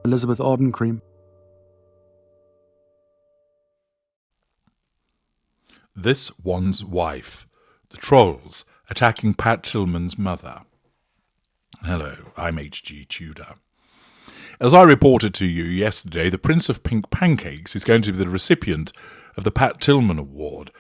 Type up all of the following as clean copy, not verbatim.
Elizabeth Audencream. This One's Wife. The Trolls attacking Pat Tillman's mother. Hello, I'm HG Tudor. As I reported to you yesterday, the Prince of Pink Pancakes is going to be the recipient of the Pat Tillman Award.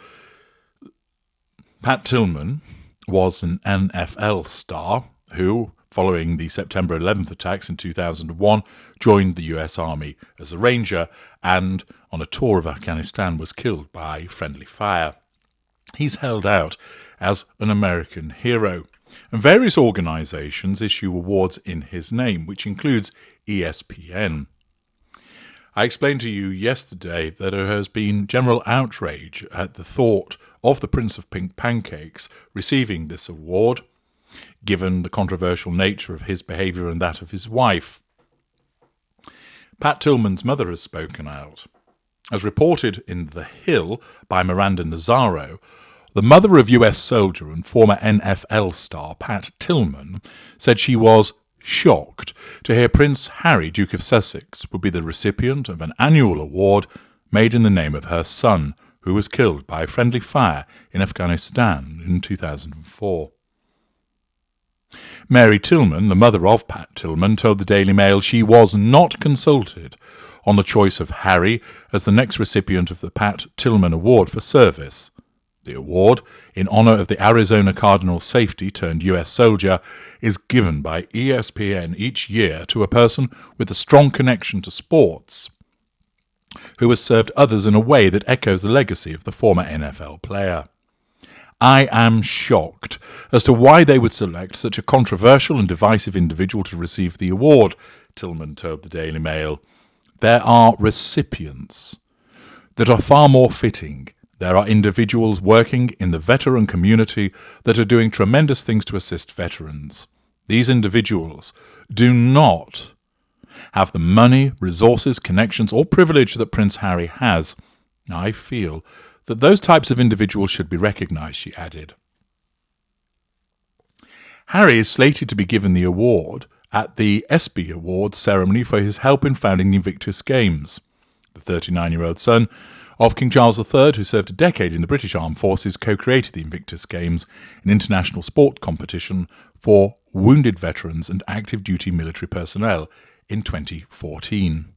Pat Tillman was an NFL star who, following the September 11th attacks in 2001, joined the US Army as a ranger and, on a tour of Afghanistan, was killed by friendly fire. He's held out as an American hero, and various organisations issue awards in his name, which includes ESPN. I explained to you yesterday that there has been general outrage at the thought of the Prince of Pink Pancakes receiving this award, given the controversial nature of his behaviour and that of his wife. Pat Tillman's mother has spoken out. As reported in The Hill by Miranda Nazaro, the mother of US soldier and former NFL star Pat Tillman said she was shocked to hear Prince Harry, Duke of Sussex, would be the recipient of an annual award made in the name of her son, who was killed by friendly fire in Afghanistan in 2004. Mary Tillman, the mother of Pat Tillman, told the Daily Mail she was not consulted on the choice of Harry as the next recipient of the Pat Tillman Award for Service. The award, in honour of the Arizona Cardinal safety-turned-US soldier, is given by ESPN each year to a person with a strong connection to sports, who has served others in a way that echoes the legacy of the former NFL player. I am shocked as to why they would select such a controversial and divisive individual to receive the award, Tillman told the Daily Mail. There are recipients that are far more fitting. There are individuals working in the veteran community that are doing tremendous things to assist veterans. These individuals do not have the money, resources, connections, or privilege that Prince Harry has. I feel that those types of individuals should be recognised, she added. Harry is slated to be given the award at the ESPY Awards ceremony for his help in founding the Invictus Games. The 39-year-old son of King Charles III, who served a decade in the British Armed Forces, co-created the Invictus Games, an international sport competition for wounded veterans and active duty military personnel, in 2014.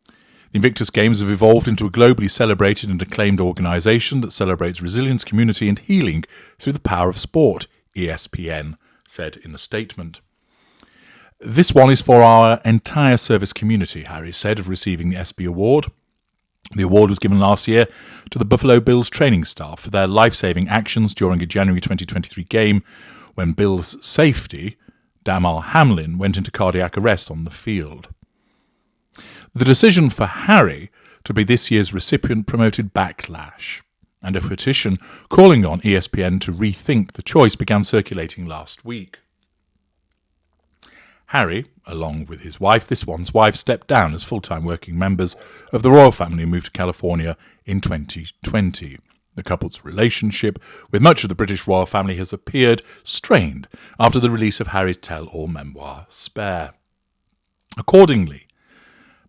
The Invictus Games have evolved into a globally celebrated and acclaimed organisation that celebrates resilience, community and healing through the power of sport, ESPN said in a statement. This one is for our entire service community, Harry said of receiving the ESPY Award. The award was given last year to the Buffalo Bills training staff for their life-saving actions during a January 2023 game when Bills safety, Damar Hamlin, went into cardiac arrest on the field. The decision for Harry to be this year's recipient promoted backlash, and a petition calling on ESPN to rethink the choice began circulating last week. Harry, along with his wife, this one's wife, stepped down as full-time working members of the royal family and moved to California in 2020. The couple's relationship with much of the British royal family has appeared strained after the release of Harry's tell-all memoir, Spare. Accordingly,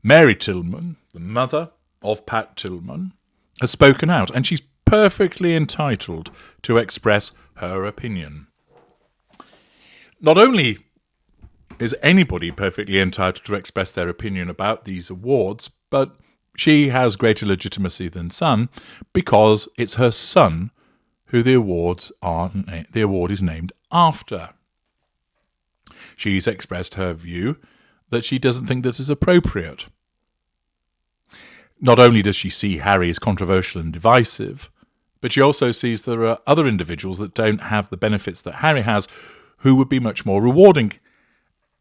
Mary Tillman, the mother of Pat Tillman, has spoken out, and she's perfectly entitled to express her opinion. Not only is anybody perfectly entitled to express their opinion about these awards, but she has greater legitimacy than son because it's her son who the award is named after. She's expressed her view that she doesn't think this is appropriate. Not only does she see Harry as controversial and divisive, but she also sees there are other individuals that don't have the benefits that Harry has who would be much more rewarding.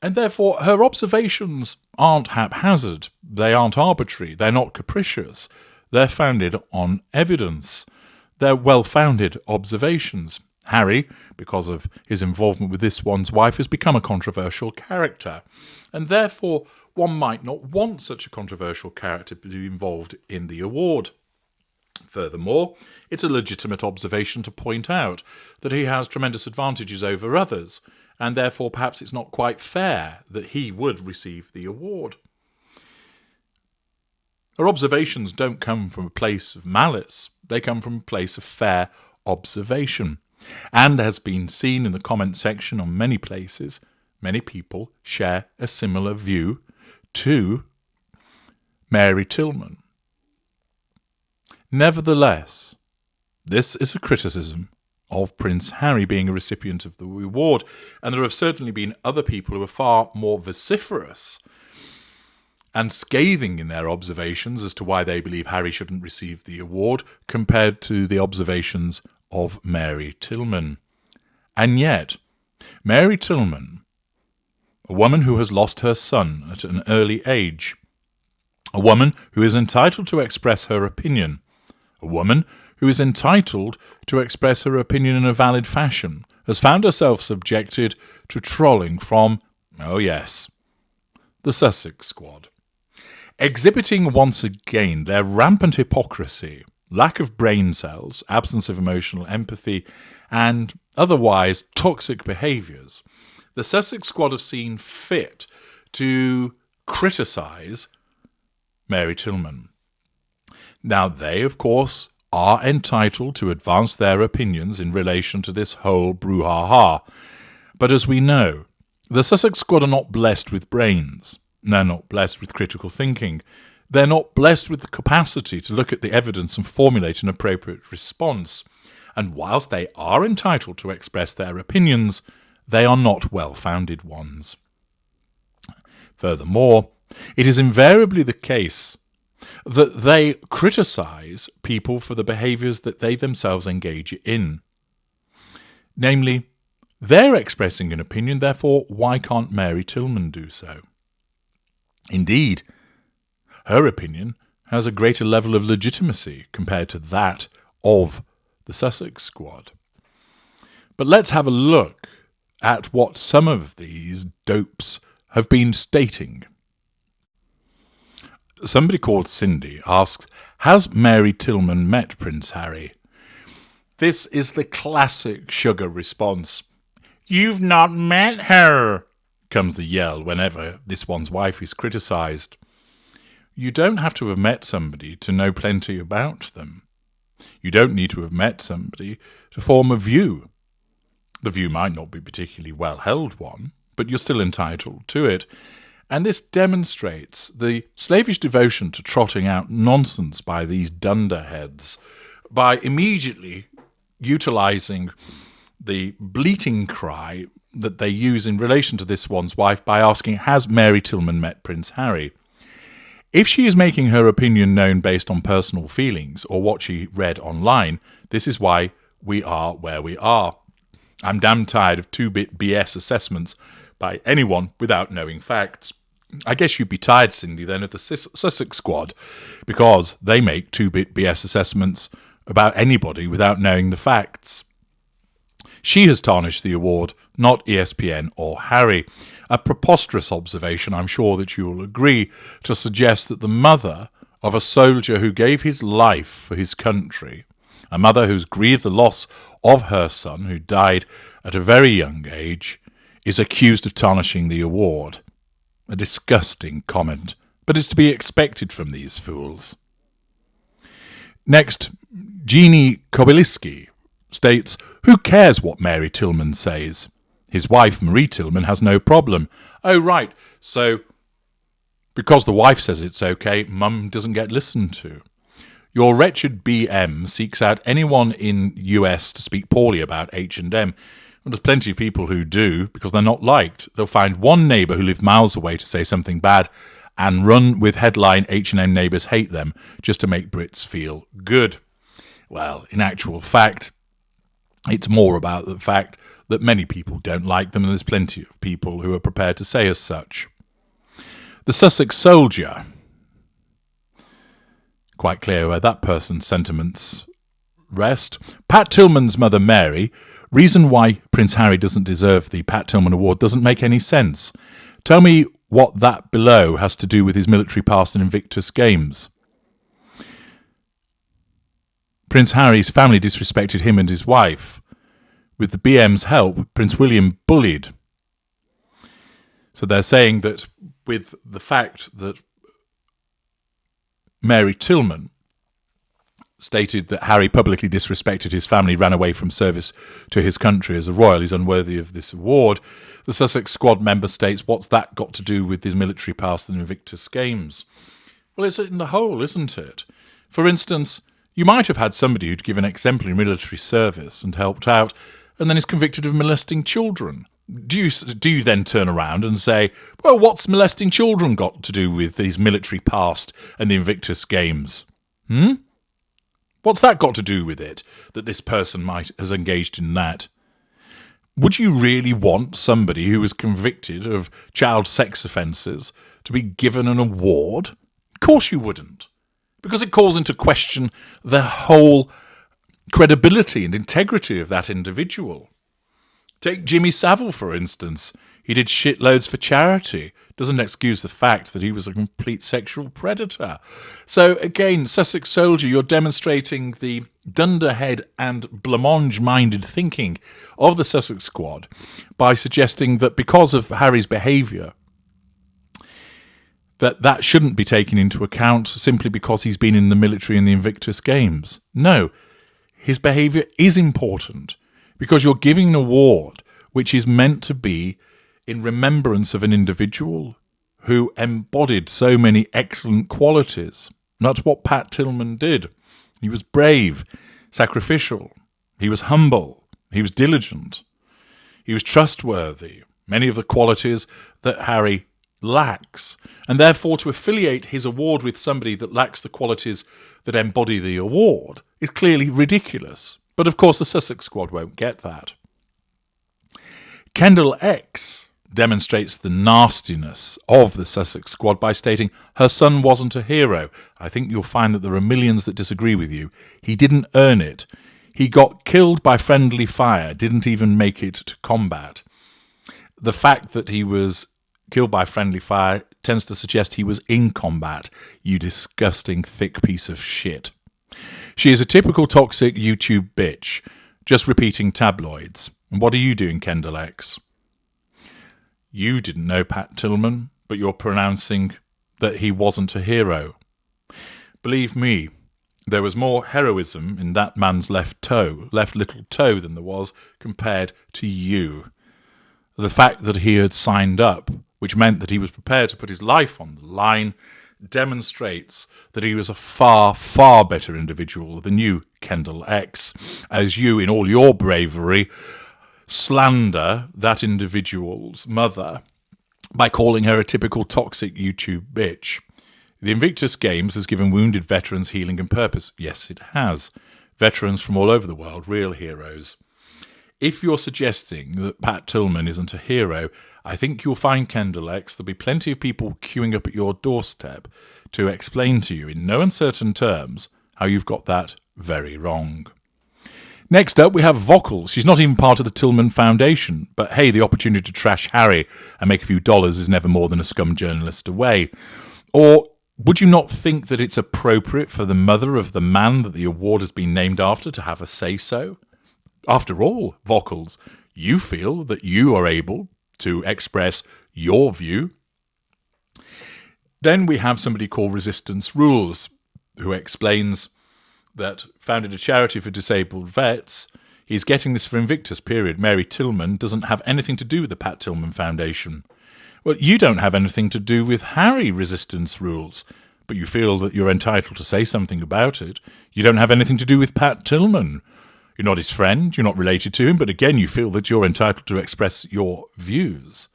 And therefore, her observations aren't haphazard, they aren't arbitrary, they're not capricious, they're founded on evidence. They're well-founded observations. Harry, because of his involvement with this one's wife, has become a controversial character, and therefore one might not want such a controversial character to be involved in the award. Furthermore, it's a legitimate observation to point out that he has tremendous advantages over others, and therefore perhaps it's not quite fair that he would receive the award. Her observations don't come from a place of malice, they come from a place of fair observation. And as been seen in the comment section on many places, many people share a similar view to Mary Tillman. Nevertheless, this is a criticism of Prince Harry being a recipient of the award, and there have certainly been other people who are far more vociferous and scathing in their observations as to why they believe Harry shouldn't receive the award compared to the observations of Mary Tillman. And yet, Mary Tillman, a woman who has lost her son at an early age, a woman who is entitled to express her opinion, a woman who is entitled to express her opinion in a valid fashion, has found herself subjected to trolling from, oh yes, the Sussex Squad, exhibiting once again their rampant hypocrisy, lack of brain cells, absence of emotional empathy, and otherwise toxic behaviours. The Sussex Squad have seen fit to criticise Mary Tillman. Now, they, of course, are entitled to advance their opinions in relation to this whole brouhaha. But as we know, the Sussex Squad are not blessed with brains. They're not blessed with critical thinking. They're not blessed with the capacity to look at the evidence and formulate an appropriate response. And whilst they are entitled to express their opinions, they are not well-founded ones. Furthermore, it is invariably the case that they criticise people for the behaviours that they themselves engage in. Namely, they're expressing an opinion, therefore why can't Mary Tillman do so? Indeed, her opinion has a greater level of legitimacy compared to that of the Sussex Squad. But let's have a look at what some of these dopes have been stating. Somebody called Cindy asks, has Mary Tillman met Prince Harry? This is the classic sugar response. You've not met her, comes the yell whenever this one's wife is criticised. You don't have to have met somebody to know plenty about them. You don't need to have met somebody to form a view. The view might not be a particularly well-held one, but you're still entitled to it. And this demonstrates the slavish devotion to trotting out nonsense by these dunderheads, by immediately utilising the bleating cry that they use in relation to this one's wife by asking, has Mary Tillman met Prince Harry? If she is making her opinion known based on personal feelings or what she read online, this is why we are where we are. I'm damn tired of 2-bit BS assessments by anyone without knowing facts. I guess you'd be tired, Cindy, then, of the Sussex Squad, because they make 2-bit BS assessments about anybody without knowing the facts. She has tarnished the award, not ESPN or Harry. A preposterous observation, I'm sure that you will agree, to suggest that the mother of a soldier who gave his life for his country, a mother who's grieved the loss of her son, who died at a very young age, is accused of tarnishing the award. A disgusting comment, but it's to be expected from these fools. Next, Jeannie Kobyliski states, who cares what Mary Tillman says? His wife, Marie Tillman, has no problem. Oh, right, so because the wife says it's okay, mum doesn't get listened to. Your wretched BM seeks out anyone in US to speak poorly about H&M. Well, there's plenty of people who do, because they're not liked. They'll find one neighbour who lives miles away to say something bad and run with headline H&M neighbours hate them just to make Brits feel good. Well, in actual fact, it's more about the fact that many people don't like them, and there's plenty of people who are prepared to say as such. The Sussex soldier. Quite clear where that person's sentiments rest. Pat Tillman's mother, Mary. Reason why Prince Harry doesn't deserve the Pat Tillman Award doesn't make any sense. Tell me what that below has to do with his military past and Invictus Games. Prince Harry's family disrespected him and his wife. With the BM's help, Prince William bullied So they're saying that with the fact that Mary Tillman stated that Harry publicly disrespected his family, ran away from service to his country as a royal, he's unworthy of this award, the Sussex Squad member states, what's that got to do with his military past and Invictus Games? Well, it's in the whole, isn't it? For instance, you might have had somebody who'd given exemplary military service and helped out, and then is convicted of molesting children. Do you then turn around and say, well, what's molesting children got to do with his military past and the Invictus Games? What's that got to do with it, that this person has engaged in that? Would you really want somebody who was convicted of child sex offences to be given an award? Of course you wouldn't, because it calls into question the whole credibility and integrity of that individual. Take Jimmy Savile, for instance. He did shitloads for charity. Doesn't excuse the fact that he was a complete sexual predator. So again, Sussex Soldier, you're demonstrating the dunderhead and blancmange-minded thinking of the Sussex Squad by suggesting that because of Harry's behaviour, that shouldn't be taken into account simply because he's been in the military in the Invictus Games. No, his behaviour is important because you're giving an award which is meant to be in remembrance of an individual who embodied so many excellent qualities. That's what Pat Tillman did. He was brave, sacrificial, he was humble, he was diligent, he was trustworthy, many of the qualities that Harry lacks. And therefore to affiliate his award with somebody that lacks the qualities that embody the award is clearly ridiculous. But of course the Sussex Squad won't get that. Kendall X demonstrates the nastiness of the Sussex Squad by stating her son wasn't a hero. I think you'll find that there are millions that disagree with you. He didn't earn it. He got killed by friendly fire, didn't even make it to combat. The fact that he was killed by friendly fire tends to suggest he was in combat, you disgusting thick piece of shit. She is a typical toxic YouTube bitch, just repeating tabloids. And what are you doing, Kendall X? You didn't know Pat Tillman, but you're pronouncing that he wasn't a hero. Believe me, there was more heroism in that man's left little toe, than there was compared to you. The fact that he had signed up, which meant that he was prepared to put his life on the line, demonstrates that he was a far, far better individual than you, Kendall X, as you, in all your bravery, slander that individual's mother by calling her a typical toxic YouTube bitch. The Invictus Games has given wounded veterans healing and purpose. Yes, it has. Veterans from all over the world, real heroes. If you're suggesting that Pat Tillman isn't a hero, I think you'll find, Kendall X, there'll be plenty of people queuing up at your doorstep to explain to you in no uncertain terms how you've got that very wrong. Next up, we have Validity. She's not even part of the Tillman Foundation, but hey, the opportunity to trash Harry and make a few dollars is never more than a scum journalist away. Or would you not think that it's appropriate for the mother of the man that the award has been named after to have a say-so? After all, Validity, you feel that you are able to express your view. Then we have somebody called Resistance Rules, who explains that founded a charity for disabled vets. He's getting this for Invictus period. Mary Tillman doesn't have anything to do with the Pat Tillman Foundation. Well, you don't have anything to do with Harry, Resistance Rules, but you feel that you're entitled to say something about it. You don't have anything to do with Pat Tillman. You're not his friend, you're not related to him, but again, you feel that you're entitled to express your views.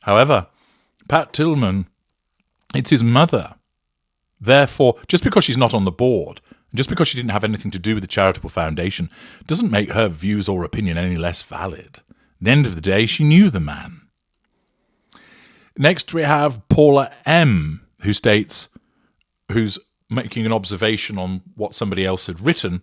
However, Pat Tillman, it's his mother. Therefore, just because she's not on the board, just because she didn't have anything to do with the charitable foundation, doesn't make her views or opinion any less valid. At the end of the day, she knew the man. Next, we have Paula M., who's making an observation on what somebody else had written,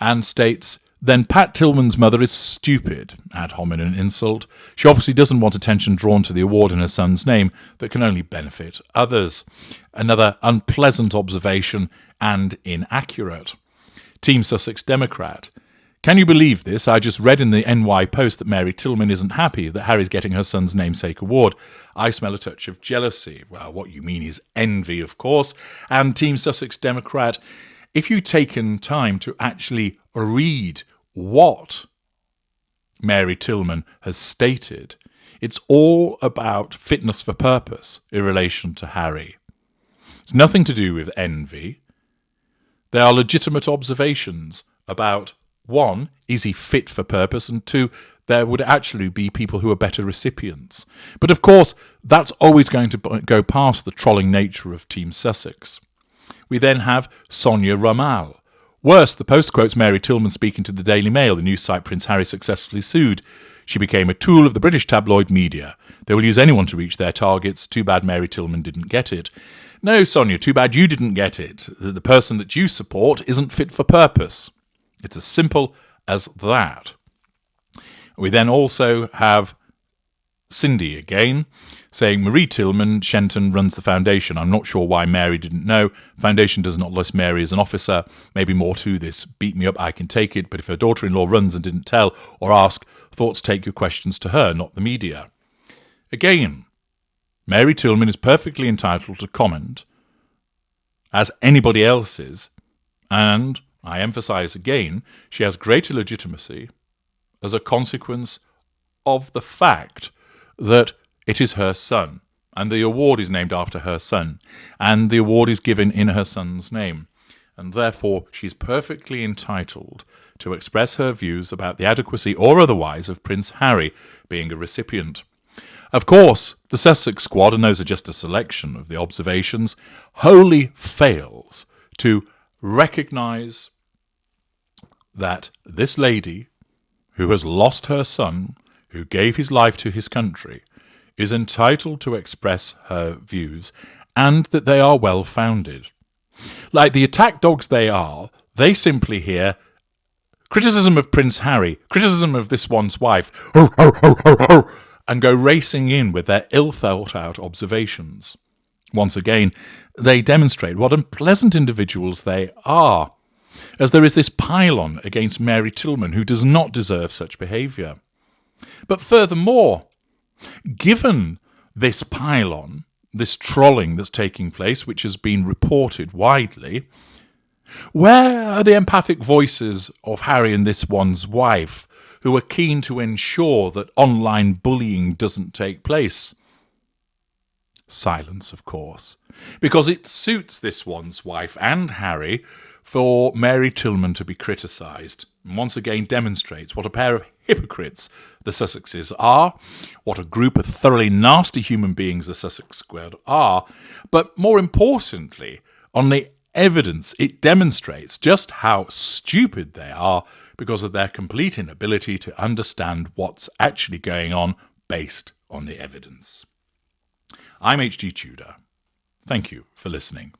and states, then Pat Tillman's mother is stupid, ad hominem insult. She obviously doesn't want attention drawn to the award in her son's name that can only benefit others. Another unpleasant observation and inaccurate. Team Sussex Democrat. Can you believe this? I just read in the NY Post that Mary Tillman isn't happy that Harry's getting her son's namesake award. I smell a touch of jealousy. Well, what you mean is envy, of course. And Team Sussex Democrat, if you'd taken time to actually read what Mary Tillman has stated, it's all about fitness for purpose in relation to Harry. It's nothing to do with envy. There are legitimate observations about, one, is he fit for purpose? And two, there would actually be people who are better recipients. But of course, that's always going to go past the trolling nature of Team Sussex. We then have Sonia Ramal. Worse, the Post quotes Mary Tillman speaking to the Daily Mail, the news site Prince Harry successfully sued. She became a tool of the British tabloid media. They will use anyone to reach their targets. Too bad Mary Tillman didn't get it. No, Sonia, too bad you didn't get it. The person that you support isn't fit for purpose. It's as simple as that. We then also have Cindy again, saying Marie Tillman Shenton runs the foundation. I'm not sure why Mary didn't know. Foundation does not list Mary as an officer. Maybe more to this. Beat me up, I can take it. But if her daughter-in-law runs and didn't tell or ask, thoughts take your questions to her, not the media. Again, Mary Tillman is perfectly entitled to comment, as anybody else is, and, I emphasise again, she has greater legitimacy as a consequence of the fact that it is her son, and the award is named after her son, and the award is given in her son's name, and therefore she's perfectly entitled to express her views about the adequacy or otherwise of Prince Harry being a recipient. Of course, the Sussex Squad, and those are just a selection of the observations, wholly fails to recognise that this lady, who has lost her son, who gave his life to his country, is entitled to express her views, and that they are well-founded. Like the attack dogs they are, they simply hear criticism of Prince Harry, criticism of this one's wife, and go racing in with their ill-thought-out observations. Once again, they demonstrate what unpleasant individuals they are, as there is this pile-on against Mary Tillman, who does not deserve such behaviour. But furthermore, given this pile-on, this trolling that's taking place, which has been reported widely, where are the empathic voices of Harry and this one's wife, who are keen to ensure that online bullying doesn't take place? Silence, of course, because it suits this one's wife and Harry for Mary Tillman to be criticised, and once again demonstrates what a pair of hypocrites the Sussexes are, what a group of thoroughly nasty human beings the Sussex Squad are, but more importantly, on the evidence, it demonstrates just how stupid they are because of their complete inability to understand what's actually going on based on the evidence. I'm HG Tudor. Thank you for listening.